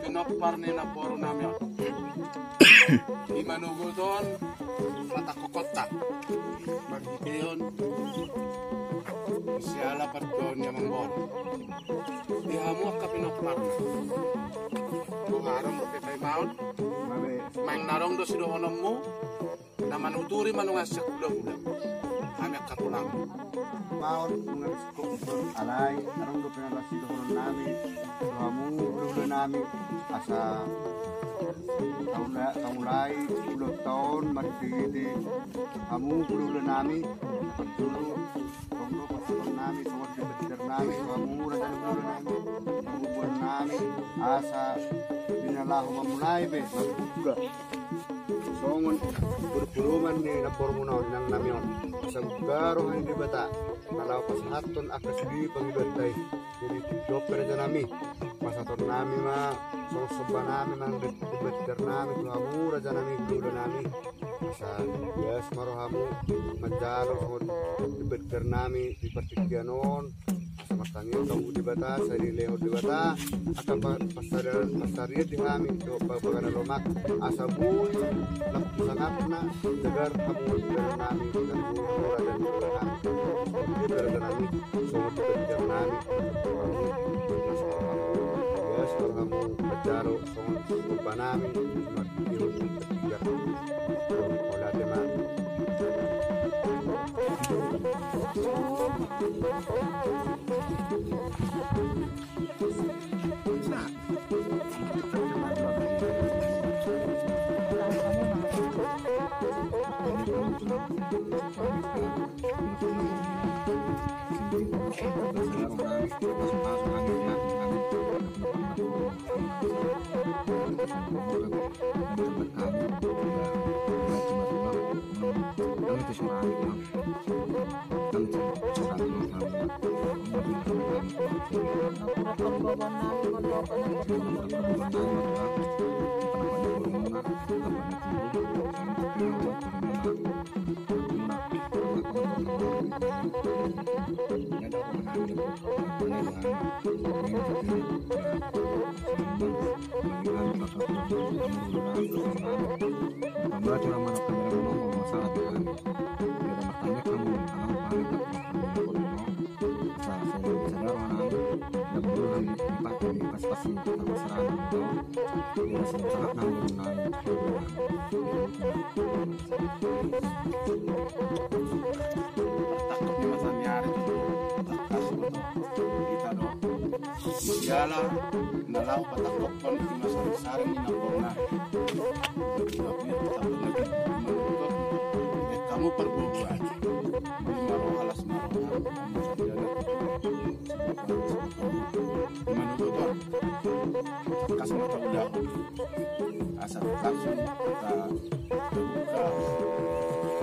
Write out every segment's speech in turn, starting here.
Kenopar ni na poro namin. Imanuguton, mata kokota. Maghikiyon, siya lapat doon niya mangbon. Di hamo ka pinopar na. Kung araw mo kita'y maon, may narong do sinuhonom mo, na manuturi manungasyak ulang-ulang. Hamyak kapulang. Maon mga biskop alay arong do pinalasi do namin kamu ulo namin asa taulay ulo taon magpili kamu ulo namin pagduro kondo pasalon namin sumod dibeder namin kamu radan ulo namin bubuan namin asa dinalahu mamulay be magbuga songon berpuluman ni napormunaw ng namyon sa garo ang dibata kalau pas hatun akas di pangibantay jadi doper aja nami masaton nami mah sosoban nami mang debeter nami kamu raja nami dulu nami masa yes marohamu majalo sod debeter nami di pertikianon sama tangin kamu di bata saya leho di bata akan pasariat di kami do bagana lomak asabu sangatna tegar kamu dari nami dan murah dan murah gara nami semua diberikan nami ya sekarang kamu bejaro semua kurban nami makin biar olah tema permasalahan itu ya sangat nanggung namin takut ni masa nyari tu takas kita do segala nalau patakok kon di masa sarang ni napona kamu perbuatan maro alas maro manututon kas mata udah asal langsung kita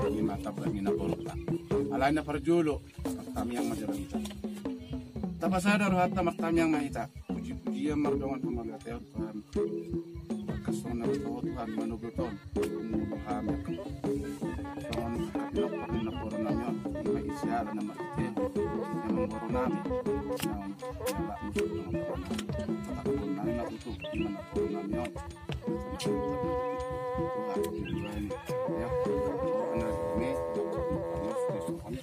di mata bermina bolta alaina perjulu kami yang majalita tapa sadar hatta maktam yang mahita puji-puji yang mardongan pemagat ya Tuhan kasona Tuhan manututon kami Tuhan kapilok pakin na puro namin may isyara na makitin yang mengurung namin yang nggak musuh dengan puro namin takutun namin natutup di mana puro namin Tuhan Tuhan ya Tuhan ini harus disukai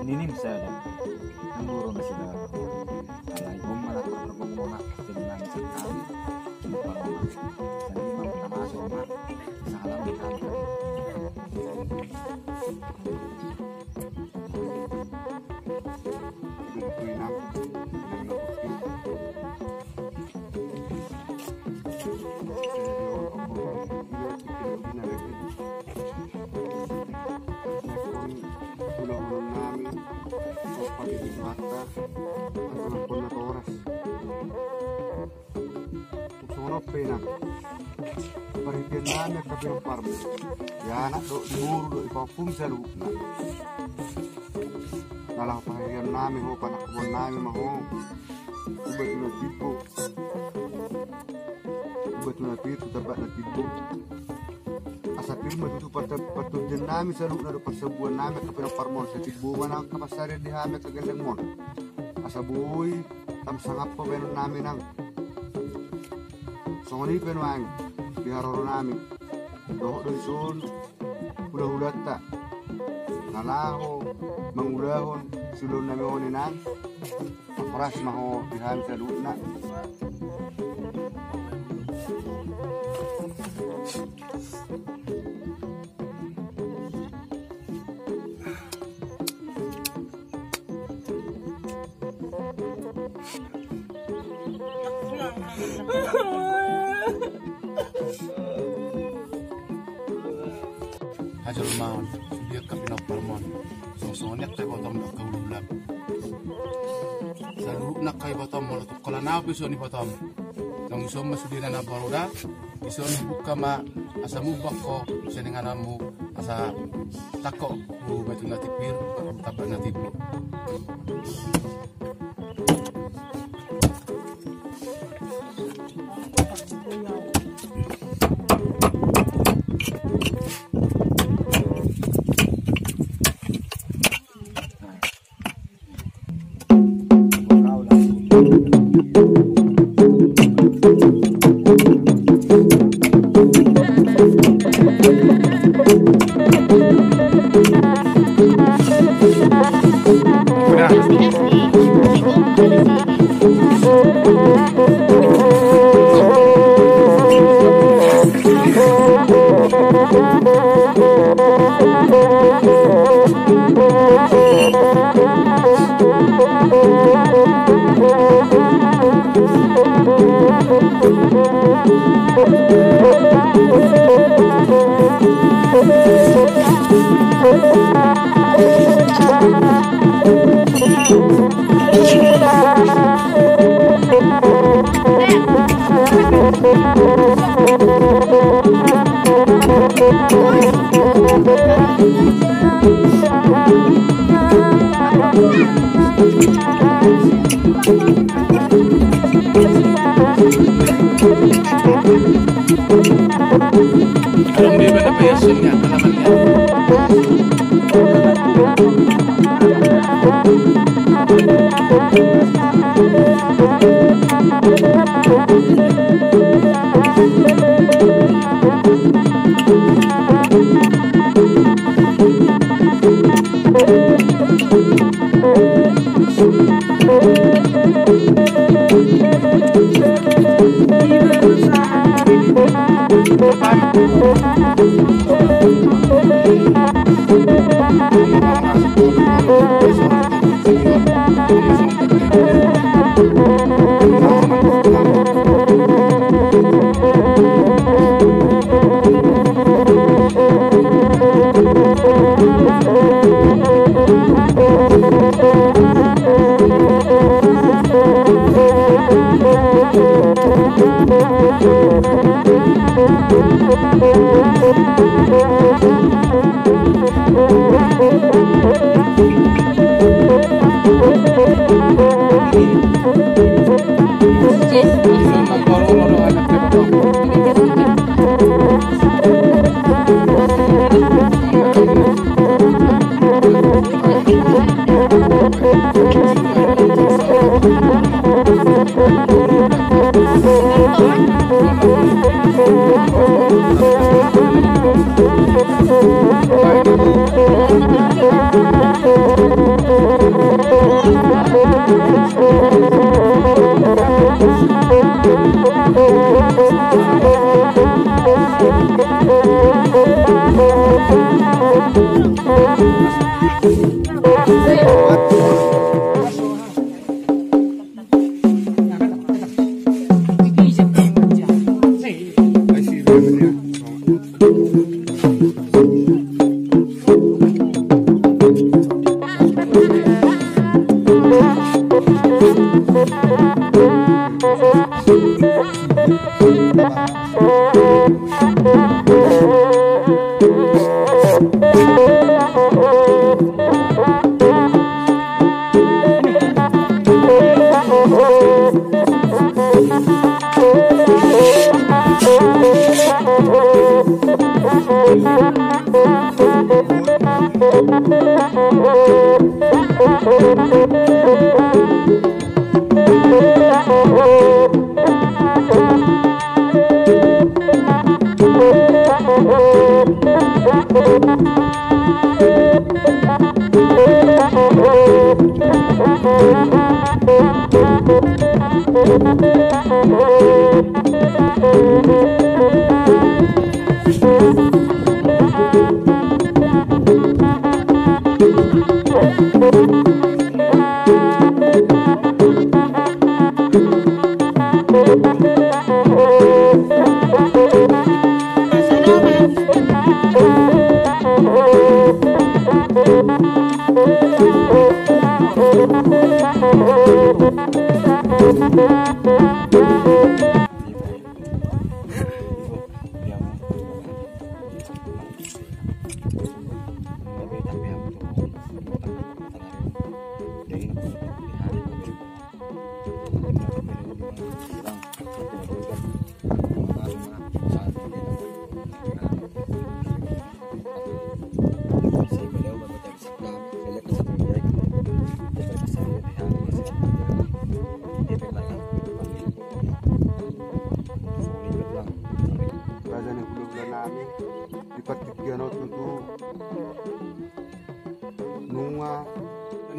ini bisa ada guru masih ada alai malah terpengona dengan sekali jadi mau kita masuk salam di kantor pena perhatian namin kabin parmo ya anak do muru do ipapum selu nalang perhatian namin ho panak kebon namin maho betul tipu terbat na tipu asa firma itu patut namin selu na do persebuan namin kabin parmo sa tipu mana kapasari di hamet kagandang mon asa buoy tam sangap po benon namin ang songoni penwang biharoro nami doh dari sun udah tak nalaho mangulahon sulun nami oninan peras maho biham saluna hajar maun dia kapinok parmon songsonek tay botom do kaululam salu nak kay botom mo kala na biso ni botom nang isom masudina na baruda isom buka ma asa mubak ko senenganamu asa tako bu batu natipir tapa natiplo Alam di ba na payasin niya? Kalaman niya.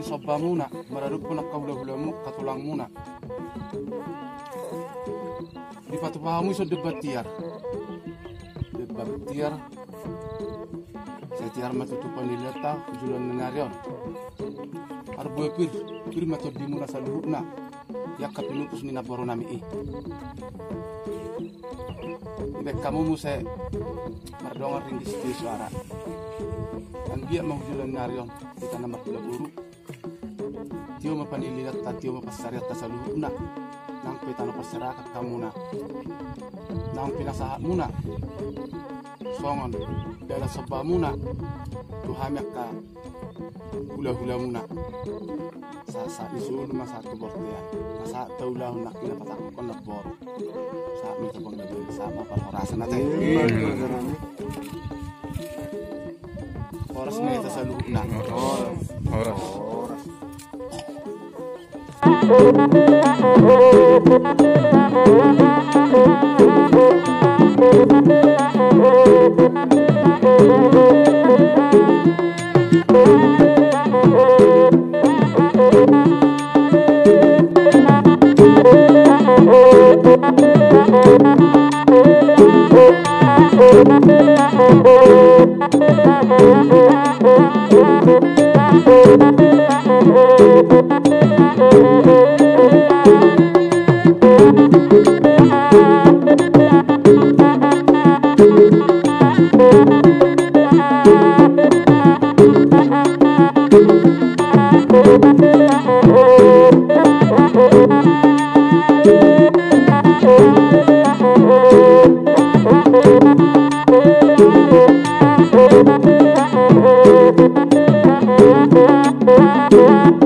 Soba muna, mararug po nakahula-hula mo, katulang muna. Di patupahan mo sa debatiar. Debatiar. Sa tiar matutupan nila ta, kujulan na naryon. Arboy pir matod di muna sa luhut na. yak kapinupus ni naboro nami ibek kamu muse mardongar ringgis di suara kan dia mau jualan narion kita nama pula buru tio mapaniligat ta tio mapasariat ta saluna nang petano pasarakat kamu na nang pinasaha muna songon dala sabba muna tuhamek ka hula-hula muna sa isun masa tu bortian masa taulah nak kina patak kon nak bor sa mi tabang nabi sama parhorasan natin oras na ito sa luna oras Thank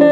you.